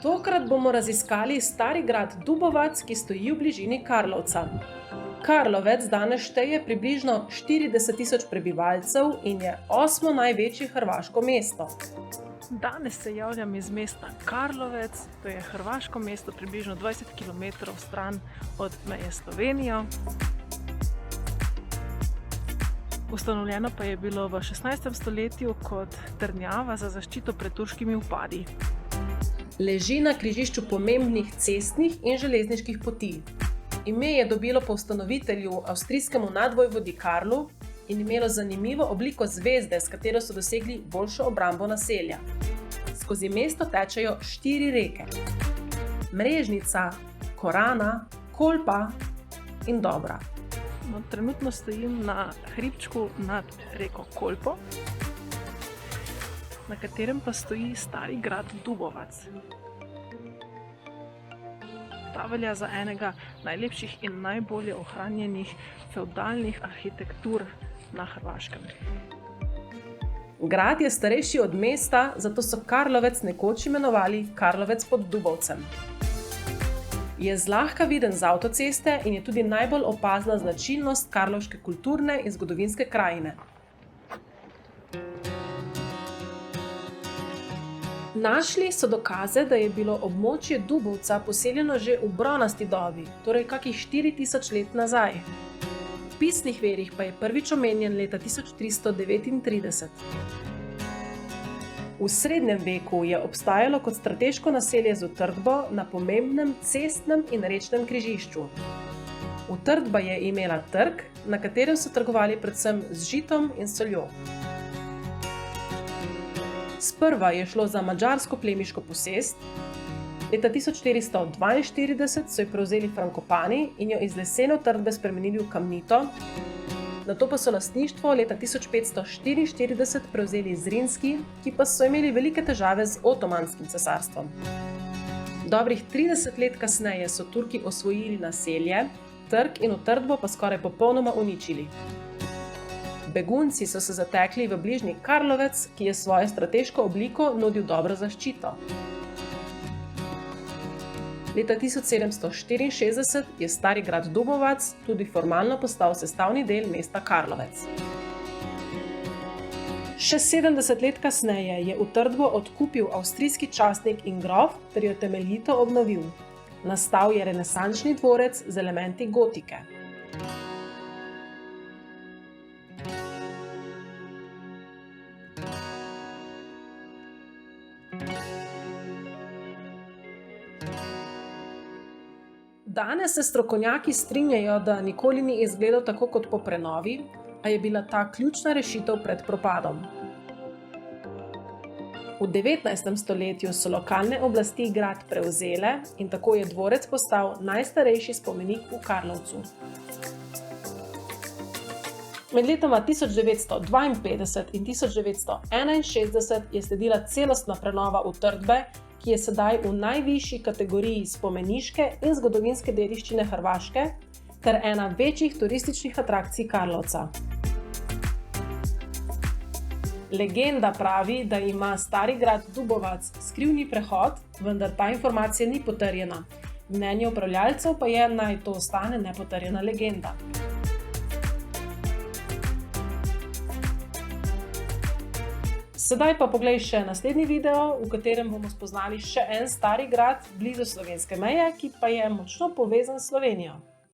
Tokrat bomo raziskali stari grad Dubovac, ki stoji v bližini Karlovca. Karlovec danes šteje približno 40.000 prebivalcev in je 8. največje hrvaško mesto. Danes se javljam iz mesta Karlovec, to je hrvaško mesto približno 20 km stran od meje s Slovenijo. Ustanovljeno pa je bilo v 16. stoletju kot trdnjava za zaščito pred turškimi vpadi. Leži na križišču pomembnih cestnih in železniških poti. Ime je dobilo po ustanovitelju, avstrijskemu nadvojvodi Karlu, in imelo zanimivo obliko zvezde, s katero so dosegli boljšo obrambo naselja. Skozi mesto tečejo 4 reke: Mrežnica, Korana, Kolpa in Dobra. Trenutno stojim na hribčku nad reko Kolpo, na katerem pa stoji stari grad Dubovac. Ta velja za enega najlepših in najbolje ohranjenih fevdalnih arhitektur na Hrvaškem. Grad je starejši od mesta, zato so Karlovec nekoč imenovali Karlovec pod Dubovcem. Je zlahka viden z avtoceste in je tudi najbolj opazna značilnost karlovške kulturne in zgodovinske krajine. Našli so dokaze, da je bilo območje Dubovca poseljeno že v bronasti dobi, torej kakih 4000 let nazaj. V pisnih verjih pa je prvič omenjen leta 1339. V srednjem veku je obstajalo kot strateško naselje z utrdbo na pomembnem cestnem in rečnem križišču. Utrdba je imela trg, na katerem so trgovali predvsem z žitom in soljo. Sprva je šlo za madžarsko plemiško posest, leta 1442 so jo prevzeli Frankopani in jo iz lesene utrdbe spremenili v kamnito, nato pa so lastništvo leta 1544 prevzeli Zrinski, ki pa so imeli velike težave z Otomanskim cesarstvom. Dobrih 30 let kasneje so Turki osvojili naselje, trg in utrdbo pa skoraj popolnoma uničili. Begunci so se zatekli v bližnji Karlovec, ki je svojo strateško obliko nudil dobro zaščito. Leta 1764 je stari grad Dubovac tudi formalno postal sestavni del mesta Karlovec. Še 70 let kasneje je utrdbo odkupil avstrijski častnik in grof ter jo temeljito obnovil. Nastal je renesančni dvorec z elementi gotike. Danes se strokovnjaki strinjajo, da nikoli ni izgledal tako kot po prenovi, a je bila ta ključna rešitev pred propadom. V 19. stoletju so lokalne oblasti grad prevzele in tako je dvorec postal najstarejši spomenik v Karlovcu. Med letoma 1952 in 1961 je sledila celostna prenova utrdbe, ki je sedaj v najvišji kategoriji spomeniške in zgodovinske dediščine Hrvaške ter ena večjih turističnih atrakcij Karlovca. Legenda pravi, da ima stari grad Dubovac skrivni prehod, vendar ta informacija ni potrjena. Mnenje upravljavcev pa je, naj to ostane nepotrjena legenda. Sedaj pa poglej še naslednji video, v katerem bomo spoznali še en stari grad blizu slovenske meje, ki pa je močno povezan s Slovenijo.